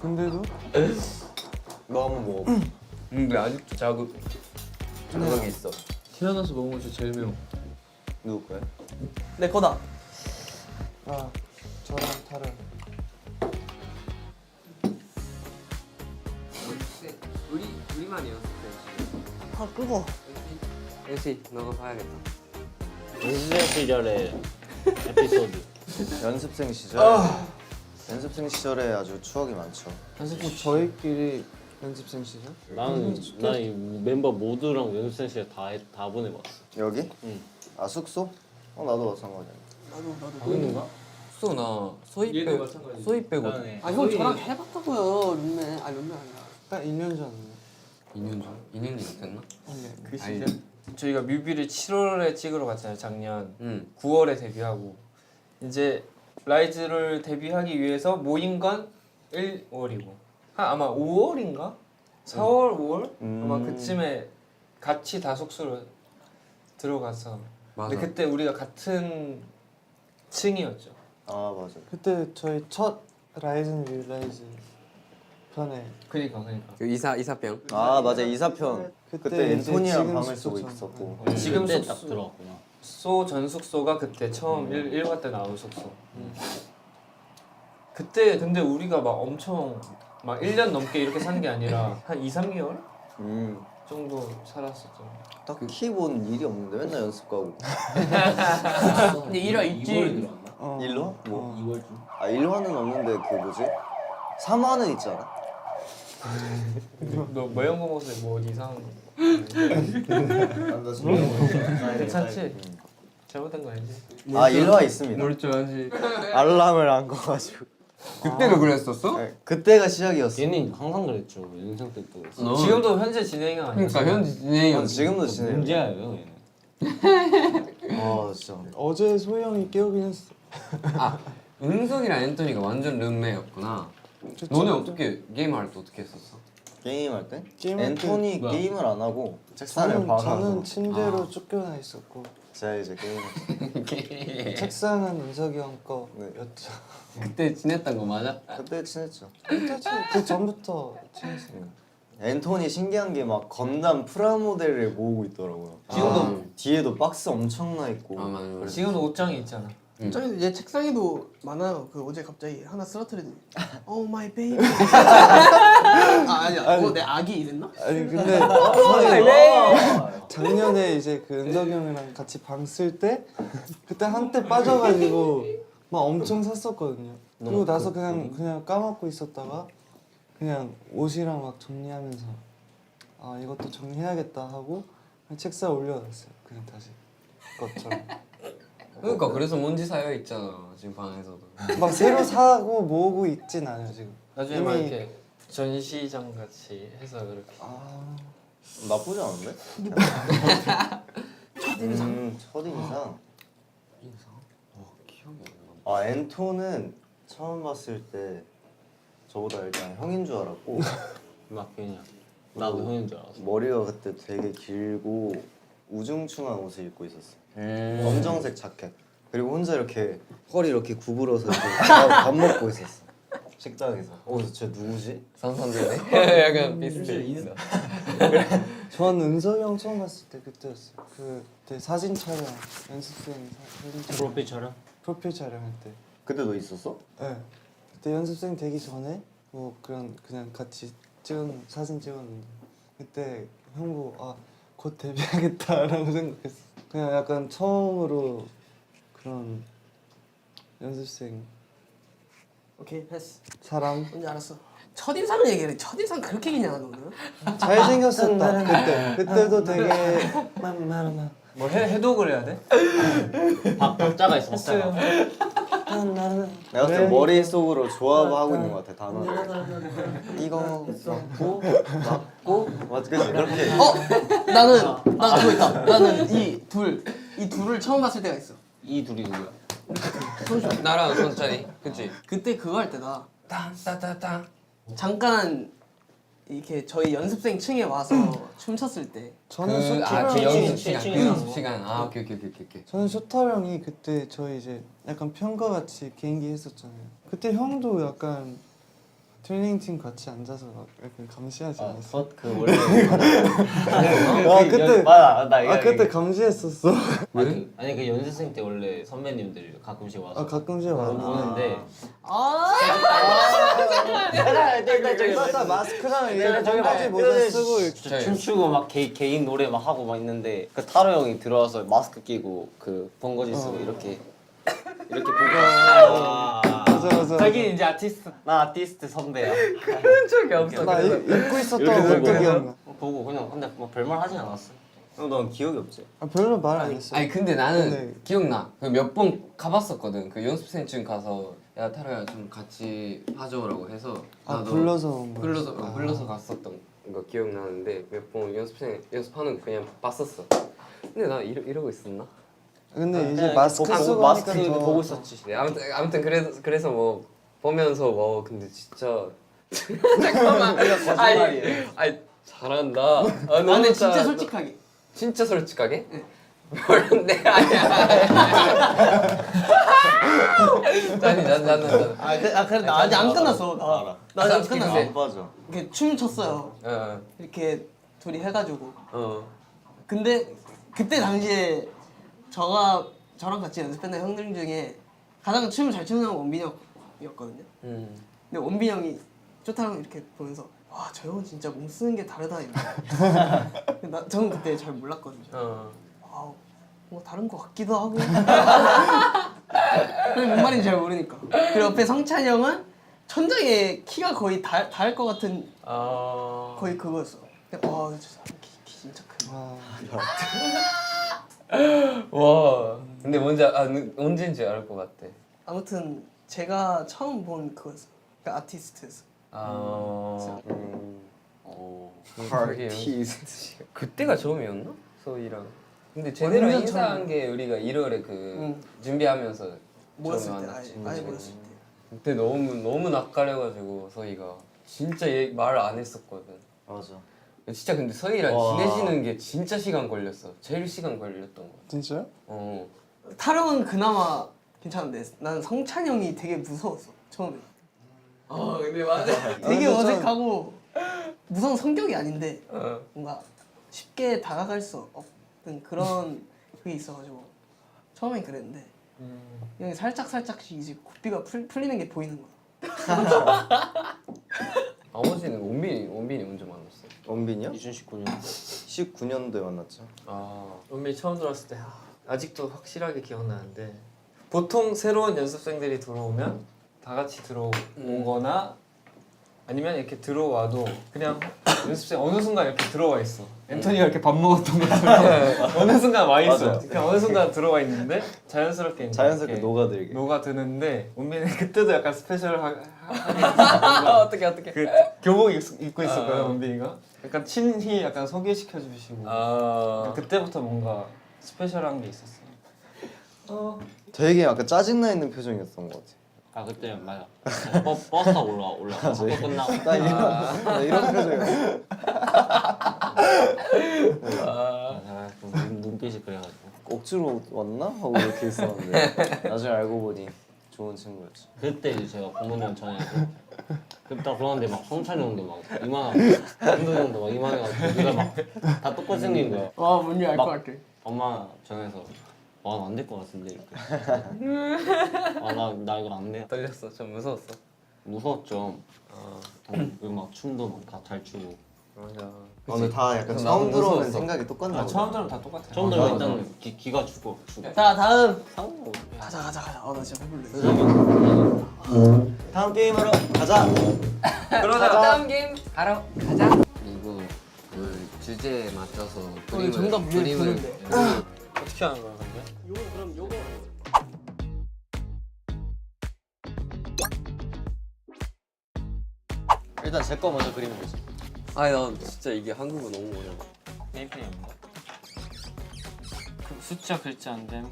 근데도 너 한번 먹어봐. 근데 아직도 자극이 있어. 태어나서 먹은 것 중에 제일 매워. 누구 거야? 내 거다. 아 저랑 다른. 우리만 연습해. 아 끄고. 역시 너가 봐야겠다. 연습생 시절의 에피소드. 연습생 시절. 연습생 시절에 아주 추억이 많죠. 연습생 저희끼리 연습생 시절? 난이 멤버 모두랑 연습생 시절 다 보내봤어. 여기? 응. 아 숙소? 나도 마찬가지야. 나도. 보이는가? 나 소입 얘도 빼고 마찬가지. 소입 빼고. 아 형 저랑 해봤다고요 룸메. 아 룸메 아니라. 딱 2년 전에. 2년 전? 2년이 됐나? 그 시절? 저희가 뮤비를 7월에 찍으러 갔잖아요, 작년. 응. 9월에 데뷔하고 이제 라이즈를 데뷔하기 위해서 모인 건 1월이고 아마 5월인가? 4월, 5월? 아마 그쯤에 같이 다 숙소로 들어가서 맞아. 근데 그때 우리가 같은 층이었죠. 아 맞아. 그때 저희 첫 라이즈는 뮤라이즈 편에 그니까 그 이사병. 아 맞아 이사편. 그때 이제 앤토니랑 지금 방을 쓰고 숙소처럼. 있었고. 지금 그때 딱 숙소 들어갔구나. 전 숙소가 그때 처음 1화 때 나온 숙소. 그때 근데 우리가 막 엄청 막 1년 넘게 이렇게 산 게 아니라 한 2, 3개월 정도 살았었죠. 딱히 본 일이 없는데 맨날 연습 가고. 근데 1화 있지. 일화? 뭐? 2월 중. 아 1화는 없는데 그 뭐지? 3화는 있잖아. 너 모형 보고서 뭐 이상한 거 괜찮지? 잘못된 거 아니지? 아 1화 있습니다. 멀쩡하지. 알람을 안 꺼가지고. 그때도 그랬었어? 네, 그때가 시작이었어. 얘는 항상 그랬죠. 연습생 때도 그랬어. 지금도 현재 진행형 아니야? 그러니까 현재 진행이 지금도 지내요. 문제예요 얘는. 아 진짜. 어제 소희 형이 깨우긴 했어. 아 은석이랑 앤토니가 완전 룸메였구나. 너네 어떻게 게임할 때 어떻게 했었어? 게임할 때? 게임할 때 앤토니 뭐야? 게임을 안 하고 책상을 봐서 저는 침대로 쫓겨나 있었고 제가 이제 게임을 책상은 은석이 형 거였죠. 그때 지냈던 거 맞아? 그때 친했죠. 그 전부터 친했어요. 앤토니 신기한 게 막 건담 프라모델을 모으고 있더라고요. 지금도 뒤에도 박스 엄청나 있고. 아 맞아. 지금도 옷장이 있잖아. 저기 얘 책상에도 많아요. 그 어제 갑자기 하나 쓰러뜨리더니 오 마이 베이비. 아 아니야. 내 아기 이랬나? 아니 근데 작년에 이제 그 은석이 형이랑 같이 방 쓸 때 그때 한때 빠져가지고 막 엄청 샀었거든요. 그리고 나서 그냥 까먹고 있었다가 그냥 옷이랑 막 정리하면서 아 이것도 정리해야겠다 하고 그냥 책상에 올려놨어요. 그냥 다시 것처럼. 그러니까 그래서 먼지 쌓여 있잖아 지금 방에서도. 막 새로 사고 모으고 있진 않아요 지금. 나중에 막 이미- 이렇게 전시장 같이 해서 그렇게. 아 나쁘지 않은데? 첫인상. 첫인상. 기억이 안 아 앤토는 처음 봤을 때 저보다 일단 형인 줄 알았고 막 그냥 나도 형인 줄 알았어. 머리가 그때 되게 길고 우중충한 옷을 입고 있었어. 검정색 자켓. 그리고 혼자 이렇게 허리 이렇게 구부러서 이렇게 밥 먹고 있었어. 식당에서. 그래서 쟤 누구지? 상상되네. 약간 비슷해. 전 은석이 형 처음 봤을 때 그때였어요. 그때 사진 촬영 연습생 사진 촬영 프로필 촬영? 프로필 촬영할 때. 그때 너 있었어? 네. 그때 연습생 되기 전에 뭐 그냥 같이 사진 찍었는데 그때 형 보고 아 곧 데뷔하겠다라고 생각했어. 그냥 약간 처음으로 그런 연습생 오케이 패스. 사람 뭔지 알았어. 첫인상을 얘기해. 첫인상 그렇게 기냐 너는? 잘생겼었다. 그때도 되게 뭐 해독을 해야 돼? 박자가 있어. 박자가. 내가 봤을 때 머릿속으로 조합하고 있는 것 같아 단어를. 이거 맞고 맞고 맞지 그치? 그렇게. 나 그거 있다. 나는 이 둘을 처음 봤을 때가 있어. 이 둘이 누구야? 나랑 손찬이. 그치? 그때 그거 할 때다. 따따따따. 잠깐 이렇게 저희 연습생 층에 와서 춤췄을 때. 저는 그 쇼타령 연습 시간. 층에 연습 시간. 아 오케이. 저는 쇼타령이 그때 저희 이제 약간 편과 같이 개인기 했었잖아요. 그때 형도 약간 트레이닝팀 같이 앉아서 약간 감시하지 않았어? 그 원래 아 그때 맞아 나 이거 아 그때 감시했었어. 아니 그 연습생 때 원래 선배님들 가끔씩 와서 아 가끔씩 와. 보는데 딱 마스크랑 이렇게 저기 바지 모자 쓰고 이렇게. 진짜 춤추고 막 개인 노래 막 하고 막 있는데 그 타로 형이 들어와서 마스크 끼고 그 번거지 쓰고 이렇게 보고 맞아. 자기 이제 아티스트. 나 아티스트 선배야 그런 적이 없어. 나 입고 있었던 것도 기억나. 보고 그냥 근데 뭐 별말 하진 않았어. 넌 기억이 없지? 아 별로 말 안 했어. 아니 근데 나는 네. 기억나. 그 몇 번 가봤었거든. 그 연습생쯤 가서 야 타로야 좀 같이 봐줘라고 해서 아 나도 불러서 온 거야. 불러서 갔었던 거 기억나는데 몇 번 연습하는 거 그냥 봤었어. 근데 나 이러고 있었나? 근데 이제 마스크 쓰고 마스크 하니까 더 보고 있었지. 네, 아무튼 그래서 뭐 보면서 뭐 근데 진짜 잠깐만. 아니 잘한다. 아, 너무 근데 진짜 잘한다. 솔직하게. 진짜 솔직하게? 모르는데 아니야. 짠이. 그래 나 아직 안 끝났어. 나 아직 안 끝났어. 네. 안 빠져. 이렇게 춤 췄어요. 어. 이렇게 둘이 해가지고. 어. 근데 그때 당시에 저랑 같이 연습했던 형들 중에 가장 춤을 잘 추는 형은 원빈이 형이었거든요. 근데 원빈이 형이 쪼타랑 이렇게 보면서 와 저 형은 진짜 몸 쓰는 게 다르다 이러고. 저는 그때 잘 몰랐거든요. 아, 뭐 다른 거 같기도 하고. 뭔 말인지 잘 모르니까. 그리고 옆에 성찬이 형은 천장에 키가 거의 닿을 것 같은 거의 그거였어. 근데 와 키 진짜 크네. 와. 근데 언제인지 알 것 같아. 아무튼 제가 처음 본 그거였어. 그러니까 아티스트였어. 아티스트. 그때가 처음이었나? 소희랑. 근데 제대로 완전 인사한 처음. 게 우리가 1월에 준비하면서 모였을 처음에 때 만났지. 아예 모였을 때. 그때 너무 낯가려가지고 서희가 진짜 말 안 했었거든. 맞아. 진짜 근데 서희랑 와. 친해지는 게 진짜 시간 걸렸어. 제일 시간 걸렸던 거. 진짜요? 어. 타령은 그나마 괜찮은데 나는 성찬이 형이 되게 무서웠어 처음에. 근데 맞아. 되게 근데 어색하고 무서운 성격이 아닌데 어. 뭔가 쉽게 다가갈 수 없는 그런 그게 있어가지고 처음엔 그랬는데 형이 살짝씩 이제 고삐가 풀리는 게 보이는 거야. 아버지는 원빈이 언제 만났어? 원빈이요? 2019년 19년도에 만났죠. 은미 처음 들어왔을 때 아직도 확실하게 기억나는데 보통 새로운 연습생들이 들어오면 다 같이 들어오거나 아니면 이렇게 들어와도 그냥 연습생 어느 순간 이렇게 들어와 있어. 앤토니가 이렇게 밥 먹었던 것처럼 어느 순간 와 있어. 맞아. 그냥 어느 순간 들어와 있는데 자연스럽게 이제 자연스럽게 이렇게 녹아들게. 녹아드는데 은미는 그때도 약간 스페셜하게 어떻게? 그 교복 입고 있었거든 원빈이가. 약간 친히 약간 소개시켜 주시고. 그때부터 뭔가 스페셜한 게 있었어. 되게 약간 짜증나 있는 표정이었던 것 같아. 아 그때 맞아. 버스 타고 올라. 학교 끝나고. 나 이런 표정이었어. 눈빛이 그래가지고. 억지로 왔나? 하고 이렇게 있었는데 나중에 알고 보니 좋은 친구였지. 그때 이제 제가 부모님 전화해서 그때 딱 그러는데 막 성찬이 형도 막 이만하고 한두 형도 막 이만해가지고 누가 막 다 똑같이 생긴 거야. 와 뭔지 알 것 막- 같아. 엄마 전화해서 와 안 될 것 같은데 이렇게. 나 이거 안 돼. 떨렸어. 좀 무서웠어. 무서웠죠. 그리고 막 춤도 막 다 잘 추고. 맞아. 오늘 다 약간 그래서 처음 나도 들어오는 무서웠어. 생각이 똑같나 보다. 처음 들으면 다 똑같아. 처음 들어 일단 기가 죽어. 자 다음. 상우. 가자. 나 진짜 배불러. 다음 게임으로 가자. 다음 게임 가러 가자. 이거 그 주제에 맞춰서 그림을 정답 위에 두는데. 어떻게 하는 거야 근데? 요거 그럼 요거. 일단 제 거 먼저 그리면 되지. 아니 나 진짜 이게 한국어 너무 어려워. 게임플레이인가? 그 숫자 글자 안 됨.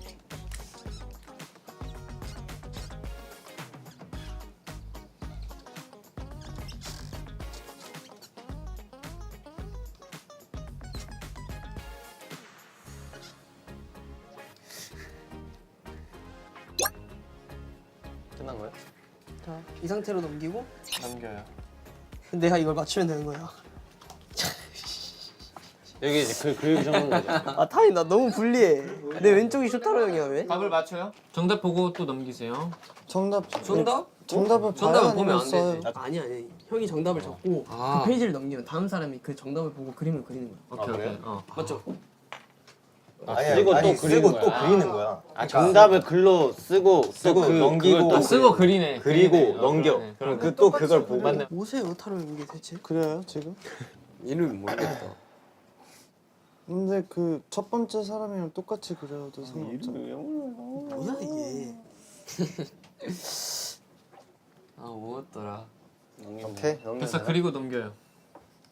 끝난 거야? 자, 이 상태로 넘기고 넘겨요. 내가 이걸 맞추면 되는 거야. 여기 이제 그 적는 거죠. 아 타임 나 너무 불리해. 내 왼쪽이 쇼타로 형이야 왜? 답을 맞춰요? 정답 보고 또 넘기세요. 정답 정답? 정답을 정답은 봐야 보면 안 아니면 써요. 되지. 아니 형이 정답을 적고 아. 그 페이지를 넘기면 다음 사람이 그 정답을 보고 그림을 그리는 거야. 오케이 그래요? 오케이. 어. 맞죠? 쓰고 또 그리는 쓰고 거야. 또 그리는 거야. 아 정답을 글로 쓰고 쓰고 그, 넘기고 그걸 또 쓰고 그리네. 그리고 그리네. 넘겨. 네. 그럼 그 또 그걸 보고 맞네. 옷에 요타로 이게 대체? 그래요 지금? 이름 모르겠다. 근데 그 첫 번째 사람이랑 똑같이 그려도 상관없잖아. 뭐야 이게? 아 뭐였더라? 오케이 넘겨. 됐어 그리고 넘겨요.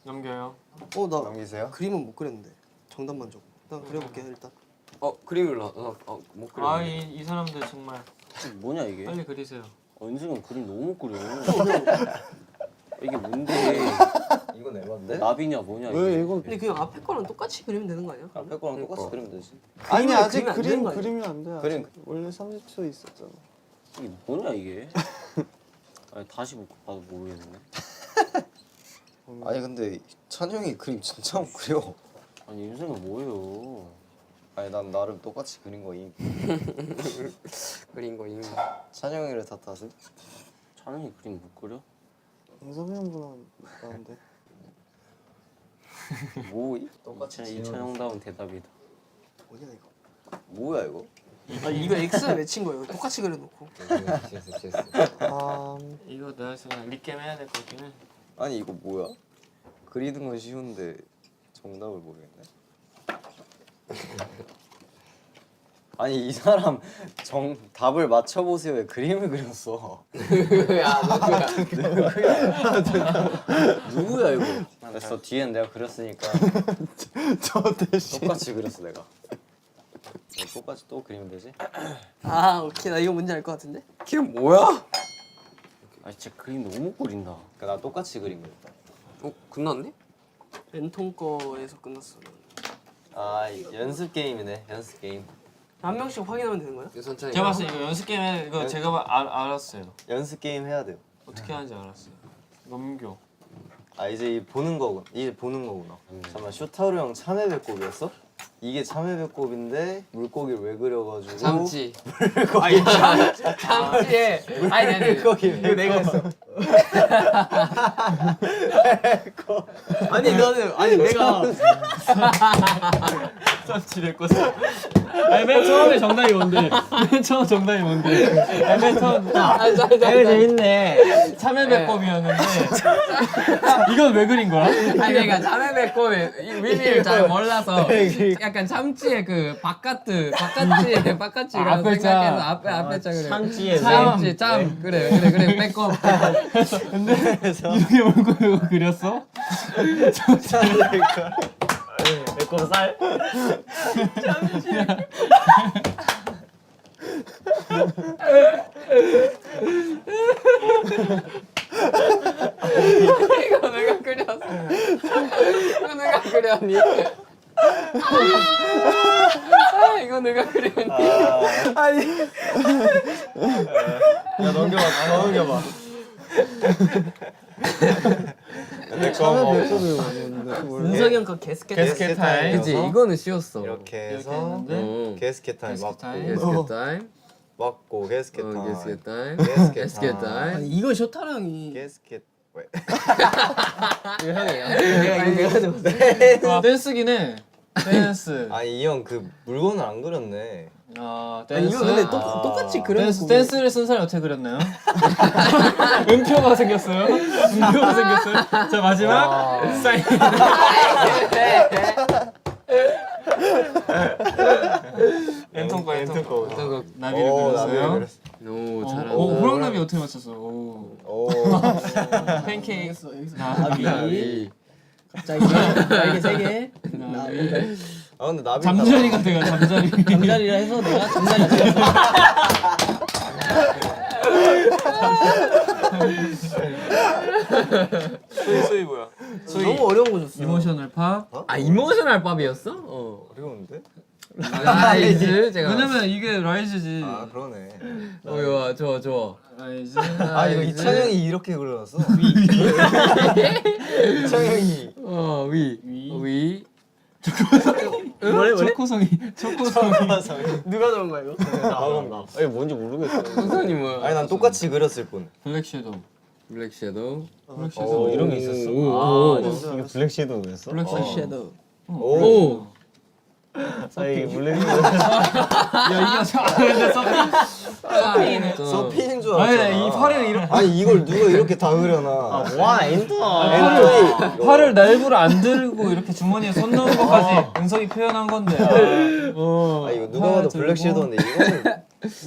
넘겨요. 나 넘기세요. 그림은 못 그렸는데 정답만 적고 일단 그려볼게 일단. 그림을 못 그려. 아이 사람들 정말 뭐냐 이게? 빨리 그리세요. 은승은 그림 너무 못 그려. 이게 뭔데? 이건 에반데? 나비냐 뭐냐 왜 이게? 이거? 근데 그냥 앞에 거랑 똑같이 그리면 되는 거 아니야? 앞에 거랑 똑같이 그리면 되지. 아니 아직 그리면 안 되는 거 아니야? 그리면 안 돼. 그림. 아직. 원래 30초 있었잖아. 이게 뭐냐 이게? 아니, 다시 봐도 모르겠네. 아니 근데 찬영이 그림 진짜 못 그려. 아니 윤승은 뭐예요? 아니 난 나름 똑같이 그린 거임. 그린 거 이미. 찬영이를 탓하세요? 찬영이 그림 못 그려? 인섭이 형보다 나은데. 뭐 진짜 이찬영다운 대답이다. 뭐냐 이거? 뭐야 이거? 아 이거 X를 맺힌 거예요. 똑같이 그려놓고. 아 이거 내가 지금 리겜 해야 될 것 같긴 해. 아니 이거 뭐야? 그리는 건 쉬운데 정답을 모르겠네. 아니 이 사람 답을 맞춰보세요에 그림을 그렸어. 야 누구야 이거? 됐어 뒤엔 내가 그렸으니까 저 대신 똑같이 그렸어 내가. 똑같이 또 그리면 되지? 아 오케이 나 이거 뭔지 알 것 같은데? 걔 뭐야? 아 진짜 그림 너무 못 그린다. 그러니까 나 똑같이 그린 거야. 끝났네? 랜통 거에서 끝났어. 아 연습 게임이네 연습 게임. 한 명씩 확인하면 되는 거야? 천천히. 제가 봤을 때 이거 연습 게임 해 이거 제가 알았어요. 연습 게임 해야 돼요. 어떻게 하는지 알았어요. 넘겨. 아 이제 보는 거구나. 이제 보는 거구나. 잠깐만 쇼타로 형 참외 배꼽이었어? 이게 참외 배꼽인데 물고기를 왜 그려가지고 참치. 아니 참치에. 아니 물고기 이거 내가 했어. 아니 너는 아니 내가 참치 될 거지. 아니 맨 처음에 정답이 뭔데? 맨 처음 정답이 뭔데? 아니 맨 처음 되게 재밌네. 참외배꼽이었는데 이건 왜 그린 거야? 아니 내가 참외배꼽의 의미를 잘 몰라서 약간 참치의 그 바깥이라고 앞에 자. 생각해서 앞에 자 그래. 참치에 참치 참 그래 배꼽. 근데 이렇게 얼굴 그렸어? 배꼽 살? 이거 내가 그렸어. 이거 내가 그렸니? 이거 내가 그렸니? 야 넘겨봐. 참외 배꼽이 뭐였는데? 은석이 형 그 게스켓. 게스켓 타임. 그치 이거는 쉬웠어. 이렇게 이렇게 해서 했는데 게스켓 타임 게스켓 맞고 타임. 게스켓 타임. 맞고 게스켓 타임 게스켓 타임. 게스켓 게스켓 타임. 아니 이거 쇼타로 형이 게스켓 왜? 이거 형이야. 내가 댄스긴 해. 댄스. 아니 이 형 그 물건을 안 그렸네. 댄스. 아니 이거 근데 똑같이 그려놓고 댄스를 쓴 사람이 어떻게 그렸나요? 음표가 생겼어요. 음표가 생겼어요. 자 마지막 사인. 엔통 거. 나비를 그렸어요. 오 잘한다. 호랑나비 어떻게 맞췄어? 오. 팬케이크. 나비. 갑자기 날개 3개. 아 근데 나비 잠자리가 돼요. 잠자리. 잠자리라 해서 내가 잠자리 찍었어. 소희 뭐야? 너무 어려운 거 줬어. 이모셔널 팝. 아 이모셔널 밥이었어? 어려운데? 라이즈 제가. 왜냐면 이게 라이즈지. 아 그러네. 좋아 좋아 좋아. 라이즈. 아 이거 이찬영이 이렇게 그려놨어. 이찬영이. 위. 뭐래? 초코송이. 누가 넣은 거야 이거? 나간다. 아니 뭔지 모르겠어. 선생님은 아니 난 똑같이 그렸을 뿐. 블랙 섀도우. 블랙 섀도우. 블랙 섀도우. 이런 게 있었어? 오. 이게 블랙 섀도우였어? 블랙 섀도우. 섀도우. 오. 아니 블랙 야 이게 근데 서피인 줄 아니 알았잖아. 이 팔을 이렇게 아니 이걸 누가 이렇게 다 그려놔. 와 엔터. 팔을 날부를 안 들고 이렇게 주머니에 손 넣은 것까지 은석이 표현한 건데. 아 이거 누가 봐도 팔 블랙 들고. 섀도우인데 이거는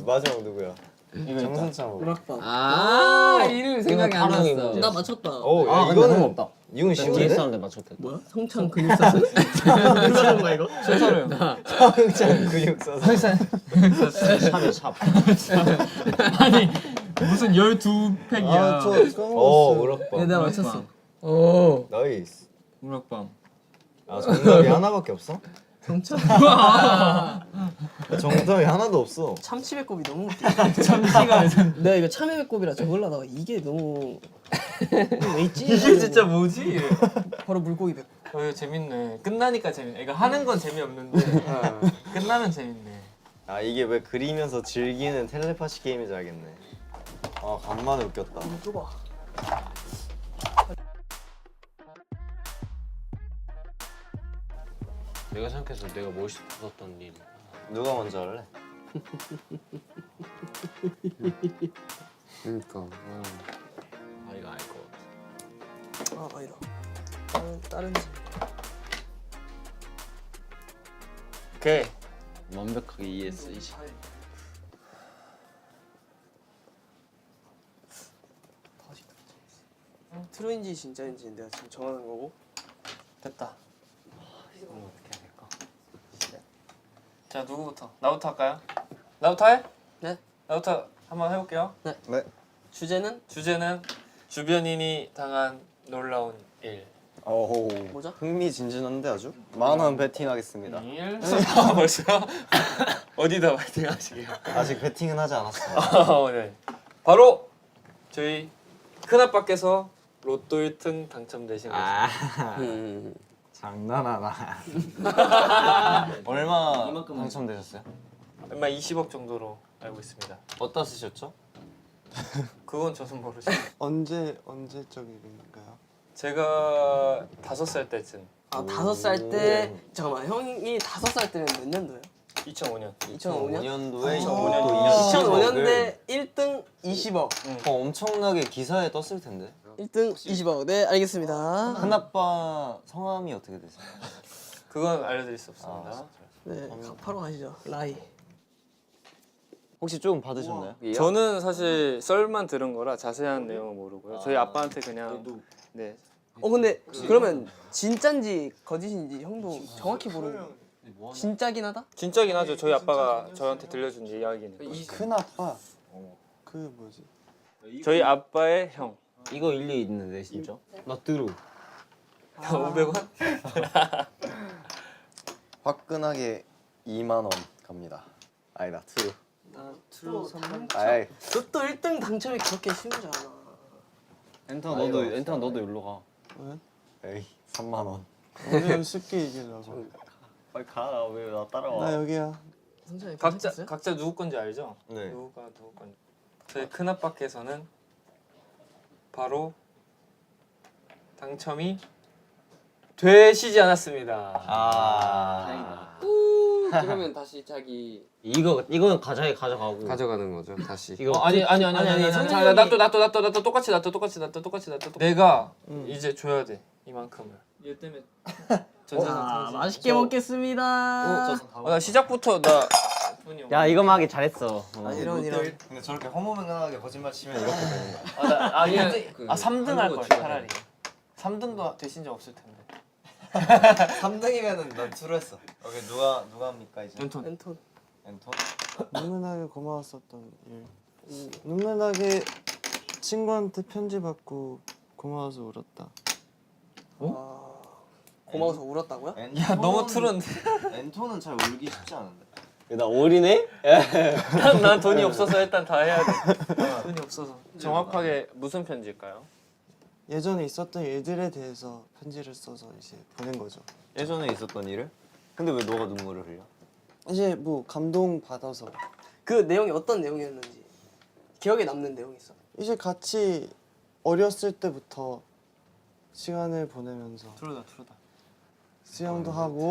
마지막 누구야? 이거 정선창. 우락방. 아 이름 생각이 안 파랑이 났어. 뭐지? 나 맞췄다. 야, 이거는 없다. 이건 뒤에 쉬운데? 사는데 맞췄겠다. 뭐야? 성창 근육사슬? 누가 넣은 거야 이거? 최서를. 정선 근육 써서. 샵이 샵. 아니 무슨 12팩이야. 아저 우럭밥. 내가 맞췄어. 오. 나이스. 우럭밤. 아 정답이 하나밖에 없어? 성창. 정답이 하나도 없어. 참치배꼽이 너무 웃겨. 참치가 내가 이거 참외배꼽이라 적으려다가 이게 너무 왜 있지? 이게 진짜 뭐지? 바로 물고기 배꼽. 이거 재밌네. 끝나니까 재밌네. 이거 하는 건 재미없는데 끝나면 재밌네. 아 이게 왜 그리면서 즐기는 텔레파시 게임인지 알겠네. 아 간만에 웃겼다. 좁아. 내가 생각해서 내가 멋있었던 일. 누가 먼저 할래? 그러니까. 아 이거 알 것 같아. 아 아니다. 다른 집. 오케이. 완벽하게 ES20. 트루인지 진짜인지 내가 지금 정하는 거고. 됐다. 이거 어떻게 해야 될까? 자 누구부터? 나부터 할까요? 나부터 해? 네. 나부터 한번 해볼게요. 네. 주제는 주제는 주변인이 당한 놀라운 일. 오 뭐죠? 흥미진진한데 아주. 10,000원 베팅하겠습니다. 일. 벌써 어디다 파이팅하시게요? 아직 베팅은 하지 않았어요. 네. 바로 저희 큰아빠께서 로또 1등 당첨되신 거죠. 장난하나. 얼마 당첨되셨어요? 얼마 20억 정도로 알고 있습니다. 어디다 쓰셨죠? 그건 저도 모르죠. 언제적 일인가요? 제가 5살 때쯤, 아 5살 때 잠깐만 형이 5살 때면 몇 년도예요? 2005년. 2005년? 5년도에 2005년대 1등 20억. 엄청나게 기사에 떴을 텐데. 1등 20억. 네 알겠습니다. 큰아빠 성함이 어떻게 되세요? 그건 알려드릴 수 없습니다. 네 바로 가시죠. 라이. 혹시 조금 받으셨나요? 저는 사실 썰만 들은 거라 자세한 내용은 모르고요. 저희 아빠한테 그냥 네. 근데 그러면 진짠지 거짓인지 형도 정확히 모르는. 진짜긴 하다? 진짜긴 하죠. 저희 아빠가 저한테 들려준 이야기는. 큰 아빠. 그 뭐지? 저희 아빠의 형. 이거 일리 있는데 진짜? 나 들어. 500원? 화끈하게 2만 원 갑니다. 아니다 트루. 나 트루 3만. 아이 로또 1등 당첨이 그렇게 쉬운지 않아. 엔터 너도 일로 가. 에이 3만 원. 오늘 쉽게 얘기하려고. 빨리 가. 왜 나 따라와? 나 여기야. 성찬이 각자 누구 건지 알죠? 네. 누구 건지. 저희 큰 아빠께서는 바로 당첨이 되시지 않았습니다. 아. 그러면 다시 자기 이거는 가자에 가져가고. 가져가는 거죠. 다시. 이거 아니 성찬이 놔둬 똑같이 내가 이제 줘야 돼 이만큼을. 얘 때문에 맛있게 먹겠습니다. 나 시작부터 나 야 이거만 하기 잘했어. 이런. 근데 저렇게 허무맹랑하게 거짓말 치면 이렇게 되는 거야. 3등 할 걸 차라리. 3등도 되신 적 없을 텐데. 3등이면은 난 트루 했어. 오케이 누가 합니까 이제? 랜턴. 랜턴. 엔톤. 눈물나게 고마웠었던 일. 눈물나게 친구한테 편지 받고 고마워서 울었다. 고마워서 울었다고요? 야 너무 투른데. 엔토는 잘 울기 쉽지 않은데. 나 올이네? 난 돈이 없어서 일단 다 해야 돼. 돈이 없어서. 정확하게 무슨 편지일까요? 예전에 있었던 일들에 대해서 편지를 써서 이제 보낸 거죠. 예전에 있었던 일을? 근데 왜 너가 눈물을 흘려? 이제 뭐 감동 받아서 그 내용이 어떤 내용이었는지 기억에 남는 내용이 있어. 이제 같이 어렸을 때부터 시간을 보내면서 투르다. 수영도 하고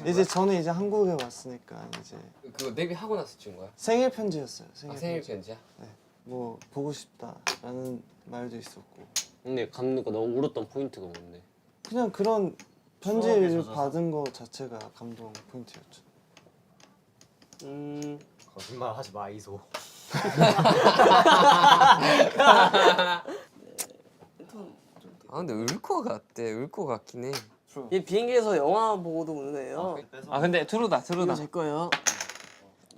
이제 저는 이제 한국에 왔으니까 이제 그거 데뷔하고 나서 찍은 거야? 생일 편지였어요. 아, 생일 편지야? 뭐 보고 싶다라는 말도 있었고 근데 감독가 너 울었던 포인트가 뭔데? 그냥 그런 편지를 받은 거 자체가 감동 포인트였죠. 거짓말 하지 마 이소. 아 근데 울 거 같대. 울 거 같긴 해. 얘 비행기에서 영화 보고도 우는 애예요. 아 근데 투르다. 이거 제 거예요.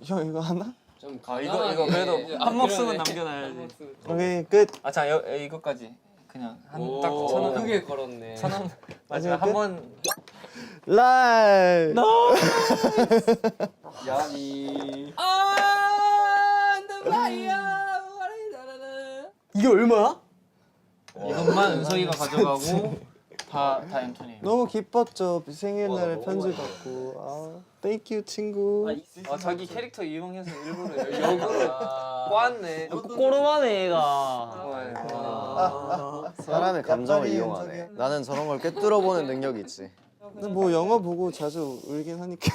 형 이거 하나? 좀 이거 그래도 한 목숨은 남겨놔야지. 오케이 끝. 아 자 이거까지 그냥 한 딱 오, 1,000원. 크게 걸었네. 1,000원 마지막 한 번. 라이. 야니. 이게 얼마야? 이것만 은석이가 가져가고 다 앤토니. 너무 기뻤죠. 생일날에 편지 받고. 아, 땡큐 친구. 아 자기 캐릭터 이용해서 일부러 역으로 꼬았네. 꼬르마네 얘가. 사람의 감정을 약간의 이용하네. 연상이야. 나는 저런 걸 꿰뚫어보는 능력이 있지. 근데 뭐 영화 보고 자주 울긴 하니까.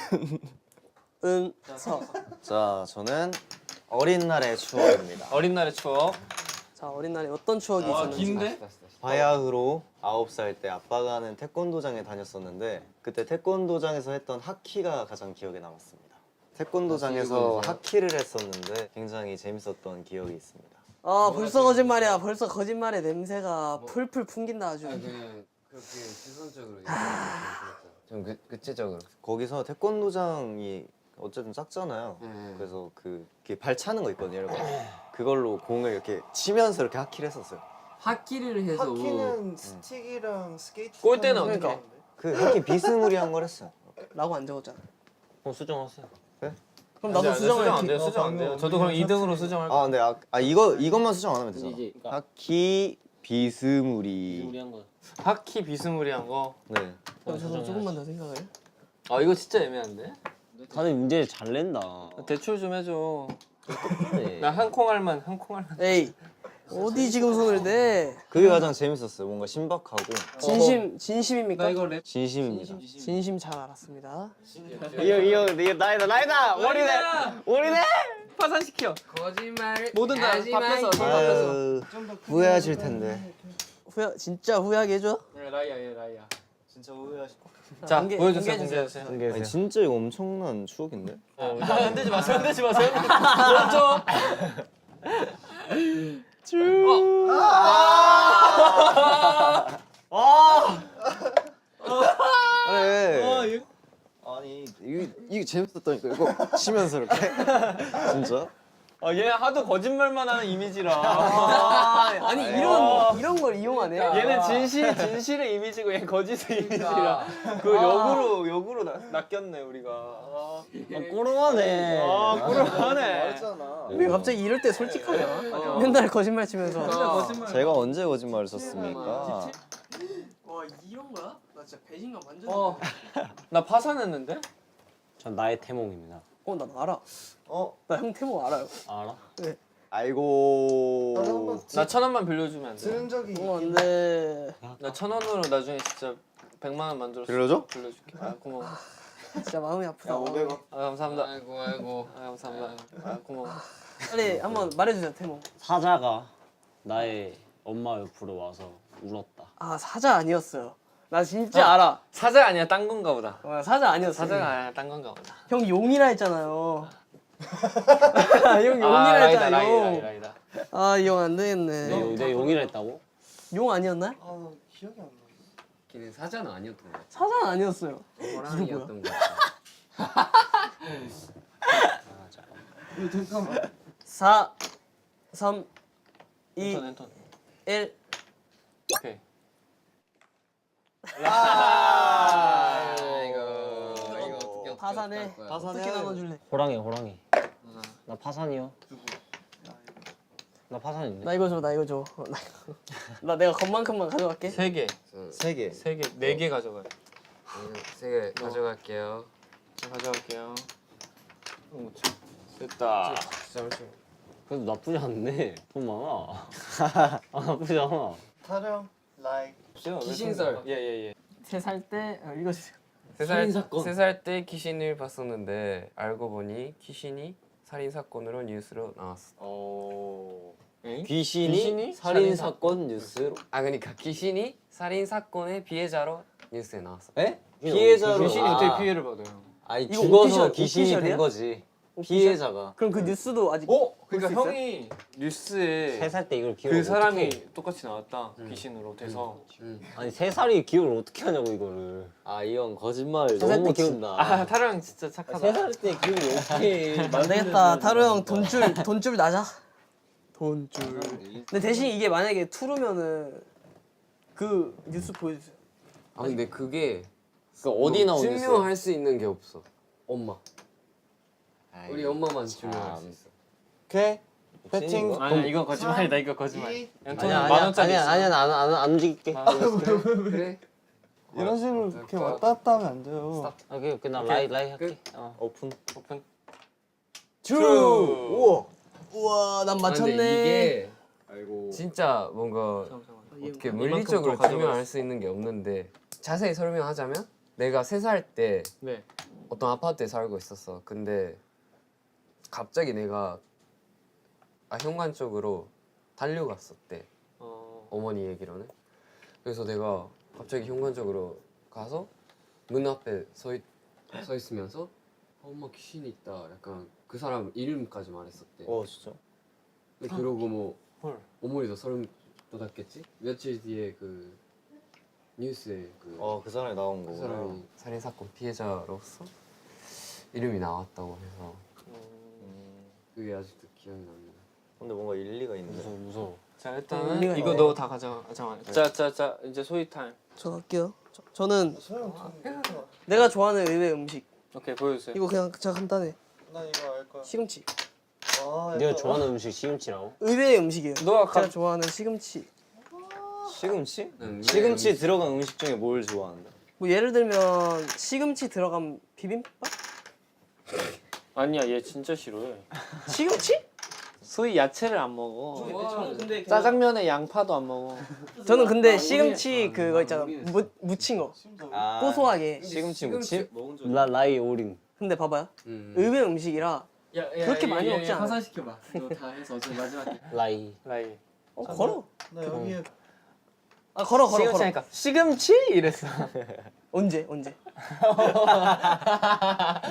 은석. 자, 저는 어린 날의 추억입니다. 어린 날의 추억. 자 어린 날에 어떤 추억이 있었는지. 바야흐로 9살 때 아빠가 하는 태권도장에 다녔었는데 그때 태권도장에서 했던 하키가 가장 기억에 남았습니다. 태권도장에서 하키를 했었는데 굉장히 재밌었던 기억이 있습니다. 아 벌써 거짓말이야. 벌써 거짓말의 냄새가 풀풀 풍긴다 아주. 그냥 그렇게 시선적으로 좀 구체적으로. 거기서 태권도장이 어쨌든 작잖아요. 그래서 그게 발 차는 거 있거든요. 이렇게. 그걸로 공을 이렇게 치면서 이렇게 하키를 했었어요. 하키를 해서 하키는 스틱이랑 스케이트. 골대는 타는 어떻게? 거. 그 하키 비스무리한 걸 했어요. 라고 안 적었잖아. 수정하세요. 그럼 나도 수정을 안 돼요. 수정 안 돼요. 저도 그럼 2등으로 수정할게요. 아 근데 이것만 수정 안 하면 되잖아. 그러니까. 하키 비스무리. 우리 한 거. 하키 비스무리한 거. 네. 저도 조금만 더 생각을. 아 이거 진짜 애매한데? 다들 문제 잘 낸다. 대출 좀 해줘. 네. 나 한 콩알만. 에이 어디 지금 손을 대? 그게 가장 재밌었어요. 뭔가 신박하고 진심입니까? 진심입니다. 진심 잘 알았습니다. 이거 나이다. 올이네. 파산시켜. 거짓말. 뭐든 다 밥해서. 아유, 후회하실 텐데. 진짜 후회하게 해줘. 라이야. 진짜 후회하실 거. 자 공개- 보여주세요. 공개해주세요. 공개해주세요. 아니, 진짜 이거 엄청난 추억인데? 흔들지 마세요. 그래. 아니 이게 재밌었다니까 이거 치면서 이렇게 진짜? 얘 하도 거짓말만 하는 이미지라. 아니 이런 걸 이용하네. 얘는 진실의 이미지고 얘 거짓의 이미지라. 그 역으로 낚였네 우리가. 꼬르마네. 그러네. 왜 갑자기 이럴 때 솔직하냐? 맨날 거짓말 치면서. 제가 언제 거짓말을 썼습니까? 와 이런 거야? 나 진짜 배신감 완전. 나 파산했는데? 전 나의 태몽입니다. 나 알아. 나 형 태모 알아요. 알아? 아이고. 나도 한번 나 1,000원만 빌려주면 안 돼? 들은 적이 안돼. 나 1,000원으로 나중에 진짜 100만 원 만들어서 빌려줘? 빌려줄게. 아 고마워. 진짜 마음이 아프다. 500원. 아 감사합니다. 아이고. 아 감사합니다. 아 고마워. 빨리 한번 말해주세요 태모. 사자가 나의 엄마 옆으로 와서 울었다. 아 사자 아니었어요. 나 진짜 알아. 사자 아니야 딴 건가 보다. 사자 아니었어. 사자가 아니야 딴 건가 보다. 형 용이라 했잖아요. 형 용이라 했잖아. 용. 라이다. 아 이 형 안 되겠네. 내 용이라 했다고? 용 아니었나? 아 기억이 안 나. 걔는 사자는 아니었던 것 같아. 사자는 아니었어요. 호랑이였던 것 같아. 이거 잠깐만. 4, 3, 2, 앤턴. 1. 오케이. 파산해. 어떻게 나눠줄래? 호랑이. 나 파산이요. 나 파산 있네. 나 이거 줘, 나 이거 줘. 나 내가 겉만큼만 가져갈게. 3개, 3개. 3개, 4개 가져가요. 3개 가져갈게요. 저 가져갈게요. 됐다. 그래도 나쁘지 않네. 돈 많아. 나쁘지 않아. 타령 라이. 귀신설. 예예예. 3살 때 읽어주세요. 살인 사건. 3살 때 귀신을 봤었는데 알고 보니 귀신이 살인 사건으로 뉴스로 나왔어. 귀신이 살인 사건 뉴스로. 아 그러니까 귀신이 살인 사건의 피해자로 뉴스에 나왔어. 에? 피해자로. 귀신이 어떻게 피해를 받아요? 아니 이거 죽어서 오피셜, 귀신이 오피셜이야? 된 거지. 오피셜? 피해자가. 그럼 그 뉴스도 아직 그러니까 수 있어요? 형이 뉴스에 3살 때 이걸 기억을 그 사람이 어떻게 해? 똑같이 나왔다 귀신으로 돼서 아니 3살이 기억을 어떻게 하냐고 이거를. 아 이 형 거짓말 살 너무 때 기억- 친다. 아 타로 형 진짜 착하다. 3살 때 기억을 어떻게 해. 안 되겠다. 타로 형 돈줄 나자. 돈줄. 근데 대신 이게 만약에 투르면은 그 뉴스 보여주세요. 아 근데 그게 어디 나온 뉴스야? 증명할 수 있는 게 없어. 엄마. 아이, 우리 엄마만 증명할 수 참. 있어. 오케이. 배팅. 아니야 이거 거짓말이다 이거 거짓말. 아니야 만 원짜리 있어. 아니야 안 움직일게. 그래? 이런 식으로 이렇게 왔다 갔다 하면 안 돼요. 오케이 나 라이 할게. 오픈. 트루. 우와, 난 아, 근데 맞췄네. 이게 아이고. 진짜 뭔가 어떻게 물리적으로 이만큼 더 증명할 수 있는 게 없는데 자세히 설명하자면 내가 3살 때 네. 어떤 아파트에 살고 있었어. 근데 갑자기 내가 현관 쪽으로 달려갔었대. 어머니 얘기로는. 그래서 내가 갑자기 현관 쪽으로 가서 문 앞에 서 있으면서 엄마 귀신이 있다. 약간 그 사람 이름까지 말했었대. 진짜? 근데 그러고 뭐 헐. 어머니도 소름 돋았겠지? 며칠 뒤에 그 뉴스에 그 사람이 나온 그 거구나. 사람이 살인 사건 피해자로서 이름이 나왔다고 해서 그게 아직도 기억이 납니다. 근데 뭔가 일리가 있는데. 무서워. 자 의미가 일단은 이거 있네. 너 다 가져가. 자 이제 소희 타임. 저 할게요. 저는 소영 내가 좋아하는 의외 음식. 오케이 보여주세요. 이거 그냥 진짜 간단해. 난 이거 알 거야. 시금치. 네가 좋아하는 음식 시금치라고? 의외의 음식이에요. 너가 제가 좋아하는 시금치. 시금치? 응, 시금치 들어간 음식 중에 뭘 좋아한다? 뭐 예를 들면 시금치 들어간 비빔밥? 아니야 얘 진짜 싫어해. 시금치? 소희 야채를 안 먹어. 저는 근데 짜장면에 양파도 안 먹어. 저는 근데 시금치 그거 있잖아. 무친 거. 고소하게. 시금치 무침? 라이 오링. 근데 봐봐요. 의외 음식이라 그렇게 많이 먹지 않아. 화산시켜봐. 너 다 해서 어제 마지막 라이. 라이. 걸어. 나 여기에 걸어. 시금치 이랬어. 언제?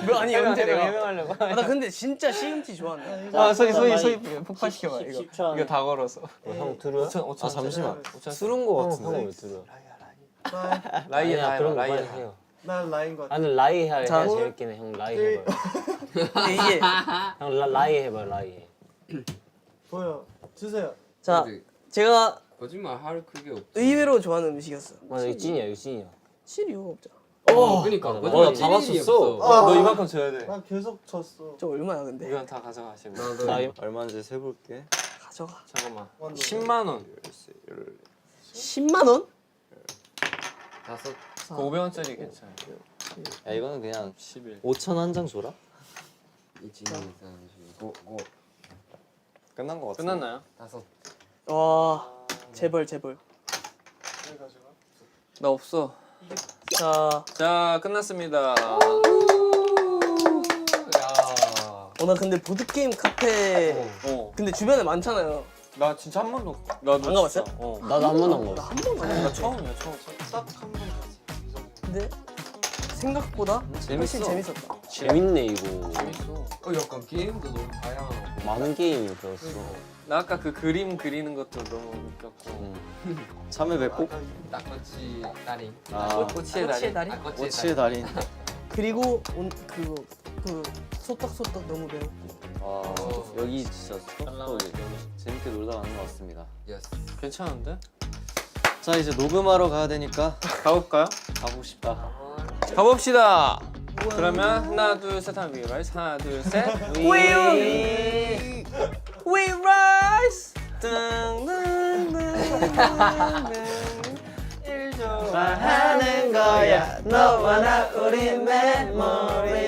뭐 아니 언제 내가? 해명하려고. 나 근데 진짜 시금치 좋아한다. 소희 폭파시켜봐 이거. 이거 다 걸어서. 형 들어요? 5천 잠시만. 술은 거 형은 왜 들어? 라이 아니야 그런 거 라이. 빨리 해요. 난 라인 것 같아. 아니 라이 해야 자, 재밌긴 해. 형 라이 해봐요. 근데 이게 형 라이 해봐 라이. 보여. 주세요. 자 제가 거짓말 할 그게 없어. 의외로 좋아하는 음식이었어. 맞아 이거 찐이야 이거 찐이야. 실 이유가 없잖아. 그러니까 맞아. 거짓말 다 찔 일이 맞췄어. 없어. 너 이만큼 줘야 돼. 나 계속 쳤어. 저 얼마야 근데? 이건 다 가져가시면. 나도 라이. 얼마인지 세볼게. 가져가. 잠깐만. 10만 10만 원. 10만 원? 5. 그 500원짜리 괜찮아. 야 이거는 그냥 11. 5천 한 장 줘라. 끝난 거 같아. 끝났나요? 5. 와 재벌. 나 없어. 자 끝났습니다. 나 근데 보드 게임 카페 근데 주변에 많잖아요. 나 진짜 한 번도. 나도 안 가봤어요? 진짜. 나도 한 번도 안 먹었어. 한 번도 안 나 해봤어. 처음이야 처음. 딱한 번 가지. 근데 생각보다 훨씬 재밌어. 재밌었다. 재밌네 이거. 재밌어. 약간 게임도 너무 다양하고. 많은 게임이 배웠어. 나 아까 그 그림 그리는 것도 너무 웃겼고. 참외 배꼽? 딱꼬치 딸이. 꽃의 꼬치의 달인. 달인? 꼬치의 달인. 그리고 그 소떡소떡 너무 배웠고. 와 여기 진짜 재밌게 놀다 가는 것 같습니다. 예스. 괜찮은데? 자 이제 녹음하러 가야 되니까 가볼까요? 가고 싶다. 가봅시다. 그러면 하나 둘 셋 하면 We Rise. 하나 둘 셋. We rise. 좋아하는 거야 너와 나 우리 메모리